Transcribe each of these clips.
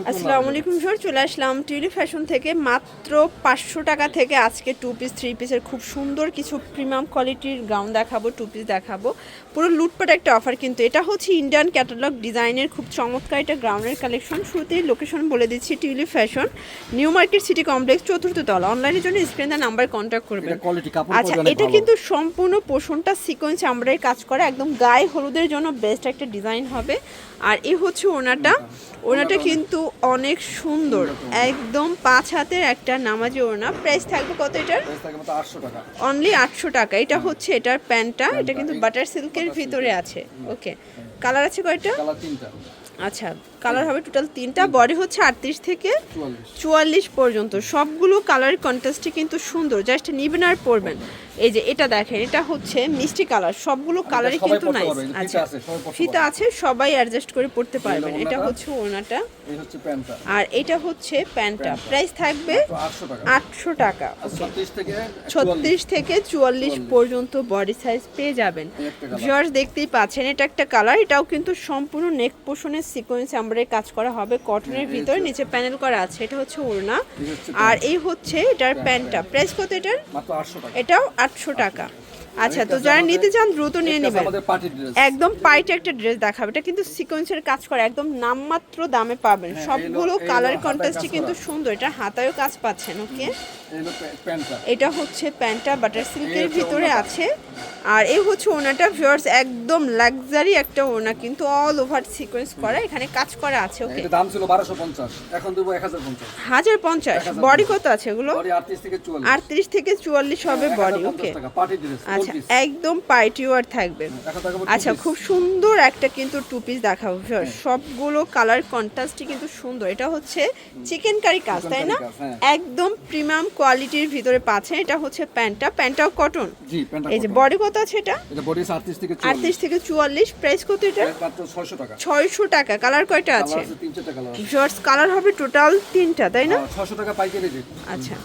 আসসালামু আলাইকুম স্যার, চলে আসলাম টিউলিপ ফ্যাশন থেকে মাত্র 500 টাকা থেকে আজকে 2 পিস 3 পিসের খুব সুন্দর কিছু প্রিমিয়াম কোয়ালিটির গাউন দেখাবো, 2 পিস দেখাবো। পুরো লুটপাট একটা অফার, কিন্তু এটা হচ্ছে ইন্ডিয়ান ক্যাটালগ ডিজাইনের খুব চমৎকার একটা গাউনের কালেকশন। শুরুতেই লোকেশন বলে দিচ্ছি, tulip fashion, new market city complex, 4th তলা। অনলাইনের জন্য স্ক্রিনে নাম্বার কন্ট্যাক্ট করবেন। আচ্ছা, এটা কিন্তু সম্পূর্ণ পোষণটা সিকোয়েন্স আমরাই কাজ করা, একদম গায়ে হলুদের জন্য বেস্ট একটা ডিজাইন হবে। আর এই হচ্ছে ওনাটা কিন্তু অনেক সুন্দর, একদম 5 হাতের একটা নামাজি ওড়না। প্রাইস থাকবে কত এটার? অনলি 800 টাকা। এটা হচ্ছে এটার প্যান্টটা, এটা কিন্তু বাটার সিল্কের ভিতরে আছে। ওকে, কালার আছে কয়টা? আচ্ছা, কালার হবে টোটাল 3টা। বডি হচ্ছে 38 থেকে 44 পর্যন্ত। সবগুলো কালার কন্ট্রাস্টে কিন্তু সুন্দর, জাস্ট নিবেন আর পরবেন। এই যে এটা দেখেন, এটা হচ্ছে মিষ্টি কালার, সবগুলো কালারই কিন্তু নাইস। আচ্ছা, ফিতা আছে, সবাই অ্যাডজাস্ট করে পড়তে পারবেন। এটা হচ্ছে ওড়নাটা, আর এটা হচ্ছে প্যান্টটা। প্রাইস থাকবে 800 টাকা। 36 থেকে 44 পর্যন্ত বডি সাইজ পেয়ে যাবেন। ভিউয়ার্স দেখতেই পাচ্ছেন, এটা একটা কালার, এটাও কিন্তু সম্পূর্ণ নেক পোষণের সিকোয়েন্স আমরাই কাজ করা হবে, কটনের ভিতরে নিচে প্যানেল করা আছে। এটা হচ্ছে ওড়না, আর এই হচ্ছে এটার প্যান্টটা। প্রাইস কত এটার? এটাও 800 টাকা। আচ্ছা, তো যারা নিতে চান দ্রুত নিয়ে নেবেন। একদম পাইটে একটা ড্রেস দেখাবে, এটা কিন্তু সিকোয়েন্সের কাজ করা, একদম নামমাত্র দামে পাবেন। সবগুলো কালার কন্ট্রাস্টই কিন্তু সুন্দর। এটা হাতায়ও কাজ পাচ্ছেন। ওকে, এটা হচ্ছে প্যান্টটা, বাটার সিল্কের ভিতরে আছে। আর এই হচ্ছে ওনাটা। ভিউয়ার্স একদম লাক্সারি একটা ওনা, কিন্তু অল ওভার সিকোয়েন্স করা, এখানে কাজ করা আছে। ওকে, এটা দাম ছিল 1250, এখন দেব 1050। 1050। বডি কত আছে এগুলো? বডি 38 থেকে 44। 38 থেকে 44 হবে বডি। ওকে, আচ্ছা, একদম পার্টি ওয়্যার থাকবে। আচ্ছা, খুব সুন্দর একটা কিন্তু 2 পিস দেখাবো। সবগুলো কালার কন্ট্রাস্টই কিন্তু সুন্দর। এটা হচ্ছে চিকেন কারি কাজ, তাই না? একদম প্রিমিয়াম কোয়ালিটির ভিতরে পাচ্ছেন। এটা হচ্ছে প্যান্টটা, প্যান্টটাও কটন। জি, প্যান্টটা। এই যে বডি কত আছে এটা? এটা বডি 38 থেকে 44। 38 থেকে 44। প্রাইস কত এটা? মাত্র 600 টাকা। 600 টাকা। কালার কয়টা আছে? 3-4টা কালার আছে। শর্টস কালার হবে টোটাল 3টা, তাই না? 600 টাকা পাইকারি রেট। আচ্ছা,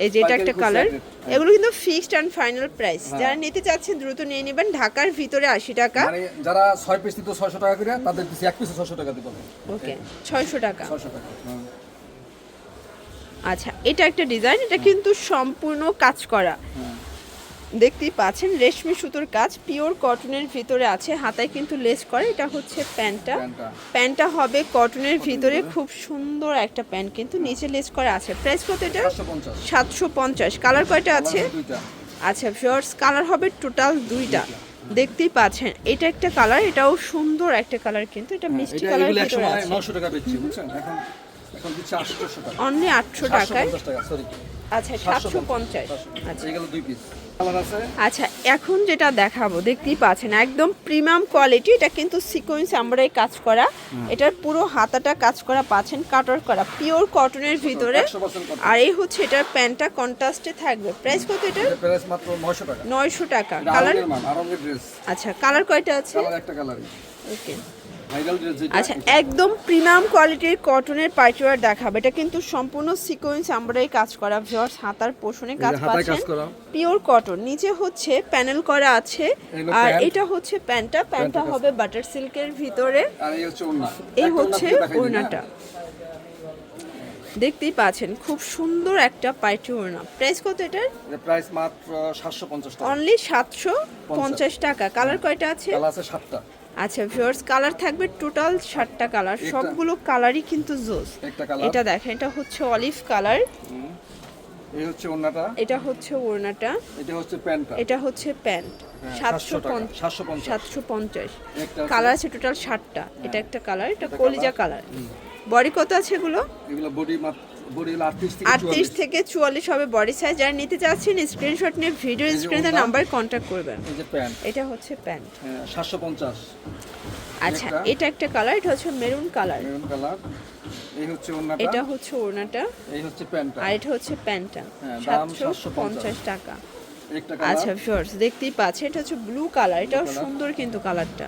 এই যে এটা একটা কালার। এগুলো কিন্তু ফিক্সড এন্ড ফাইনাল প্রাইস। যারা নিতে চাচ্ছেন দ্রুত নিয়ে নেবেন। ঢাকার ভিতরে 80 টাকা, মানে যারা 6 পিস নিতে 600 টাকা করে, তাদের দিছি 1 পিসে 600 টাকা দিতে হবে। ওকে, 600 টাকা। 600 টাকা। আচ্ছা, এটা একটা ডিজাইন, এটা কিন্তু সম্পূর্ণ কাজ করা। দেখতেই পাচ্ছেন, রেশমি সুতোর কাজ, পিওর কটনের ভিতরে আছে। হাতায় কিন্তু লেস করে। এটা হচ্ছে প্যান্টটা, প্যান্টটা হবে কটনের ভিতরে, খুব সুন্দর একটা প্যান্ট, কিন্তু নিচে লেস করা আছে। প্রাইস কত এটা? 750। কালার কয়টা আছে? আচ্ছা ভিউয়ার্স, কালার হবে টোটাল 2টা। দেখতেই পাচ্ছেন, এটা একটা কালার, এটাও সুন্দর একটা কালার, কিন্তু এটা মিষ্টি কালার ভিতরে আছে। 900 টাকা বেচছি, বুঝছেন? এখন দিচ্ছি 800 টাকা। অনলি 800 টাকায়। 750 টাকা, সরি। আচ্ছা, 750। আচ্ছা, এগুলো 2 পিস কালার আছে। আচ্ছা, এখন যেটা দেখাবো দেখতেই পাচ্ছেন, একদম প্রিমিয়াম কোয়ালিটি। এটা কিন্তু সিকোয়েন্স আমরাই কাজ করা, এটার পুরো হাতাটা কাজ করা পাচ্ছেন, কাটার করা, পিওর কটনের ভিতরে। আর এই হচ্ছে এটার প্যান্টটা কন্ট্রাস্টে থাকবে। প্রাইস কত এটা? প্রাইস মাত্র 900 টাকা। 900 টাকা। কালার? আরঙের ড্রেস। আচ্ছা, কালার কয়টা আছে? কালার একটা কালারই। ওকে, ভাইরাল ড্রেস যেটা। আচ্ছা, একদম প্রিমিয়াম কোয়ালিটির কটনের পার্টিওয়ার দেখাবে। এটা কিন্তু সম্পূর্ণ সিকোয়েন্স আমরাই কাজ করা। ভিউয়ার্স হাতার পোষণে কাজ পাচ্ছেন, পিওর কটন। নিচে হচ্ছে প্যানেল করা আছে। আর এটা হচ্ছে প্যান্টটা, প্যান্টটা হবে বাটার সিল্কের ভিতরে। আর এই হচ্ছে ওড়না। এই হচ্ছে ওড়নাটা। দেখতেই পাচ্ছেন, খুব সুন্দর একটা পার্টি ওড়না। প্রাইস কত এটার? এর প্রাইস মাত্র 750 টাকা। অনলি 750 টাকা। কালার কয়টা আছে? কালার আছে 7টা। আচ্ছা ভিউয়ার্স, কালার থাকবে টোটাল 7টা কালার। সবগুলো কালারই কিন্তু জোস। এটা দেখেন, এটা হচ্ছে অলিভ কালার। এই হচ্ছে ওড়নাটা, এটা হচ্ছে ওড়নাটা, এটা হচ্ছে প্যান্টটা, এটা হচ্ছে প্যান্ট। 750। কালার আছে টোটাল 7টা। এটা একটা কালার, এটা কলিজা কালার। বডি কত আছে এগুলো? এগুলো বডি 38 থেকে 44 হবে বডি সাইজ। যারা নিতে চাচ্ছেন স্ক্রিনশট নিয়ে ভিডিও স্ক্রিনে নাম্বার কন্ট্যাক্ট করবেন। এই যে প্যান্ট, এটা হচ্ছে প্যান্ট। 750। আচ্ছা, এটা একটা কালার, এটা হচ্ছে মেরুন কালার। Maroon colour. এই হচ্ছে ওড়নাটা, এটা হচ্ছে ওড়নাটা, এই হচ্ছে প্যান্টটা, আর এটা হচ্ছে প্যান্টটা। দাম 750 টাকা। একটা কালার। আচ্ছা ভিউয়ার্স দেখতেই পাচ্ছেন, এটা হচ্ছে ব্লু কালার, এটাও সুন্দর কিন্তু কালারটা।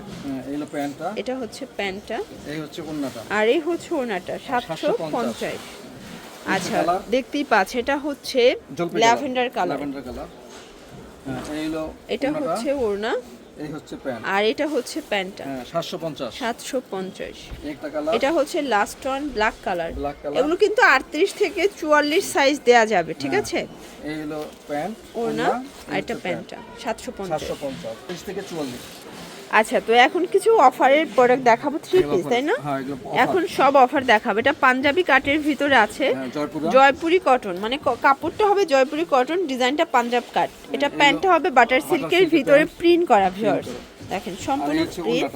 এই হলো প্যান্টটা, এটা হচ্ছে প্যান্টটা, এই হচ্ছে ওড়নাটা, আর এই হচ্ছে ওড়নাটা। 750। আচ্ছা, দেখতেই পাচ্ছেন, এটা হচ্ছে ল্যাভেন্ডার কালার। Lavender colour. এই হলো, এটা হচ্ছে ওড়না। এই হচ্ছে প্যান্ট। আর এটা হচ্ছে প্যান্টটা। হ্যাঁ 750। 750। একটা কালার। এটা হচ্ছে last one black colour. Black colour. এগুলো কিন্তু 38 থেকে 44 সাইজ দেয়া যাবে, ঠিক আছে? এই হলো প্যান্ট, ওড়না আর এটা প্যান্টটা 750। 750 30 থেকে 44। আচ্ছা, তো এখন কিছু অফারের প্রোডাক্ট দেখাবো, থ্রি পিস, তাই না? হ্যাঁ এগুলো এখন সব অফার দেখাবো। এটা পাঞ্জাবি কাটের ভিতরে আছে, হ্যাঁ জয়পুরি কটন, মানে কাপড়টা হবে জয়পুরি কটন, ডিজাইনটা পাঞ্জাব কাট। এটা প্যান্টটা হবে বাটার সিল্কের ভিতরে প্রিন্ট করা, ভিউয়ার্স দেখেন সম্পূর্ণ প্রিন্ট।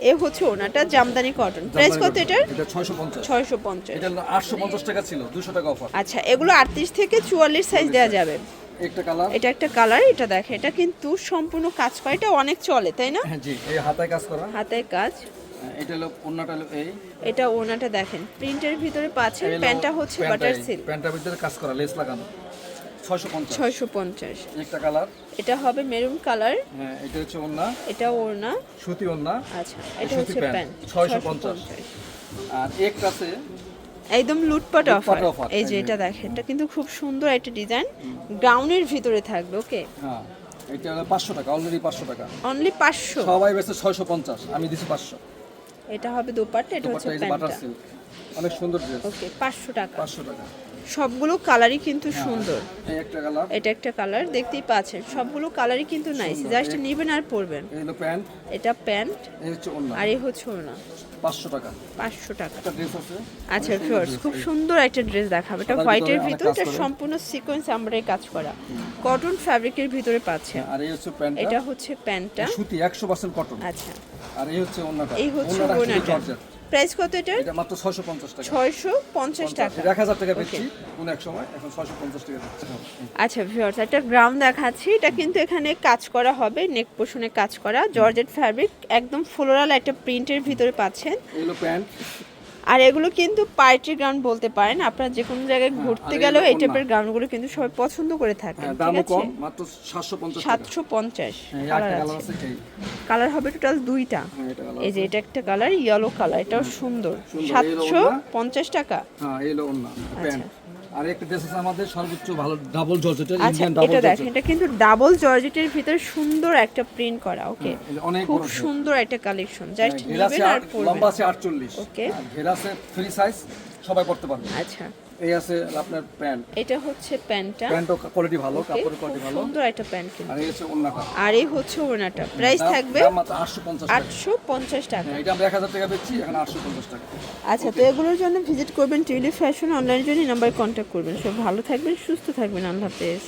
এ হচ্ছে ওনাটা জামদানি কটন। প্রাইস কত এটার? এটা 650। 650। এটা 850 টাকা ছিল, 200 টাকা অফার। আচ্ছা, এগুলো 38 থেকে 44 সাইজ দেওয়া যাবে। একটা কালার। এটা একটা কালার, এটা দেখে, এটা কিন্তু সম্পূর্ণ কাজ করা, এটা অনেক চলে, তাই না? হ্যাঁ জি, এই হাতায় কাজ করা। হাতের কাজ। এটা হলো ওন্নাটা হলো এই। এটা ওনাটা দেখেন প্রিন্টের ভিতরে পাচ্ছেন। প্যান্টটা হচ্ছে বাটার সিল্ক, প্যান্টের ভিতরে কাজ করা, লেস লাগানো। 650। 650। একটা কালার। এটা হবে মেরুন কালার। হ্যাঁ এটা হচ্ছে ওন্না। এটা ওড়না। সুতি ওন্না। আচ্ছা, এটা হচ্ছে প্যান্ট। 650। আর একটা আছে একদম লুটপাট অফার। offer, এই যে এটা দেখেন, এটা কিন্তু খুব সুন্দর একটা ডিজাইন, গাউনের ভিতরে থাকবে। ওকে, হ্যাঁ এটা হলো 500 টাকা, অলরেডি 500 টাকা। অনলি 500। সবাই বেচে 650, আমি দিছি 500। এটা হবে দোপাট্টা, এটা হচ্ছে এই যে বাটার প্যান্টটা। সিল্ক, অনেক সুন্দর ড্রেস। ওকে, 500 টাকা। 500 টাকা। সবগুলো কালারই কিন্তু সুন্দর। এই একটা কালার। এটা একটা কালার, দেখতেই পাচ্ছেন সবগুলো কালারই কিন্তু নাইস, জাস্ট নেবেন আর পরবেন। এই হলো প্যান্ট। এটা প্যান্ট এই হচ্ছে ওন্না। আর এই হচ্ছে ওড়না। 500 টাকা। 500 টাকা। একটা ড্রেস আছে। আচ্ছা ভিউয়ার্স, খুব সুন্দর একটা ড্রেস দেখাবে। এটা হোয়াইটের ভিতরে, এটা সম্পূর্ণ সিকোয়েন্স এমব্রয়ডারি কাজ করা, কটন ফ্যাব্রিকের ভিতরে পাচ্ছেন। আর এই হচ্ছে প্যান্টটা। এটা হচ্ছে প্যান্টটা, সুতি 100% কটন। আচ্ছা। আর এই হচ্ছে ওন্নাটা। এই হচ্ছে ওন্নাটা ওড়নাটা। জর্জেট। প্রাইস কত এটার? এটা মাত্র 650 টাকা। 650 টাকা। 1000 টাকা বেচছি কোন এক সময়, এখন 650 টাকা দিচ্ছি। আচ্ছা ভিউয়ার্স, একটা গ্রাউন্ড দেখাচ্ছি। এটা কিন্তু এখানে কাজ করা হবে, নেক পোর্শনে কাজ করা, জর্জেট ফ্যাব্রিক, একদম ফ্লোরাল একটা প্রিন্টের ভিতরে পাচ্ছেন। এগুলো প্যান্ট। আর এগুলো কিন্তু পার্টি গ্রাউন্ড বলতে পারেন, আপনারা যে কোনো জায়গায় ঘুরতে গেলেও এই টাইপের গ্রাউন্ডগুলো কিন্তু সবাই পছন্দ করে থাকেন। ঠিক দামও আছে, কম, মাত্র 750 টাকা। 750 এই কালার একটা আছে। কালার আছে এই। কালার হবে টোটাল দুইটা। হ্যাঁ এটা কালার। এই যে এটা একটা কালার, ইয়েলো কালার, এটাও সুন্দর। সুন্দর। 750 টাকা। হ্যাঁ এই হলো ওন্না, প্যান্ট। আর একটা ড্রেস আছে আমাদের সর্বোচ্চ ভালো ডাবল জর্জেটের, আচ্ছা, ইন্ডিয়ান ডাবল এটা জর্জেট। দেখেন, এটা কিন্তু ডাবল জর্জেটের ভিতরে সুন্দর একটা প্রিন্ট করা। ওকে, অনেক খুব বড় সুন্দর একটা কালেকশন, জাস্ট ঘেরা আছে, নেবেন আর পরবেন। লম্বা আছে 48। ওকে। আর ঘেরা আছে ফ্রি সাইজ, সবাই পড়তে পারবে। আচ্ছা, এই আছে আপনার প্যান্ট। এটা হচ্ছে প্যান্টটা, প্যান্টও কোয়ালিটি ভালো, ওকে, কাপড়ের কোয়ালিটি ভালো। সুন্দর একটা প্যান্ট কিন্তু। আর এই হচ্ছে ওন্নাটা। আর এই হচ্ছে ওড়নাটা, প্রাইস থাকবে দাম মাত্র 850 টাকা। 850 টাকা। হ্যাঁ, এটা আমরা 1000 টাকা বেচছি, এখন 850 টাকা। আচ্ছা, তো এগুলোর জন্য ভিজিট করবেন টিউলিপ ফ্যাশন, অনলাইনের জন্য এই নাম্বারে কন্ট্যাক্ট করবেন। সব ভালো থাকবেন, সুস্থ থাকবেন, আল্লাহ হাফেজ।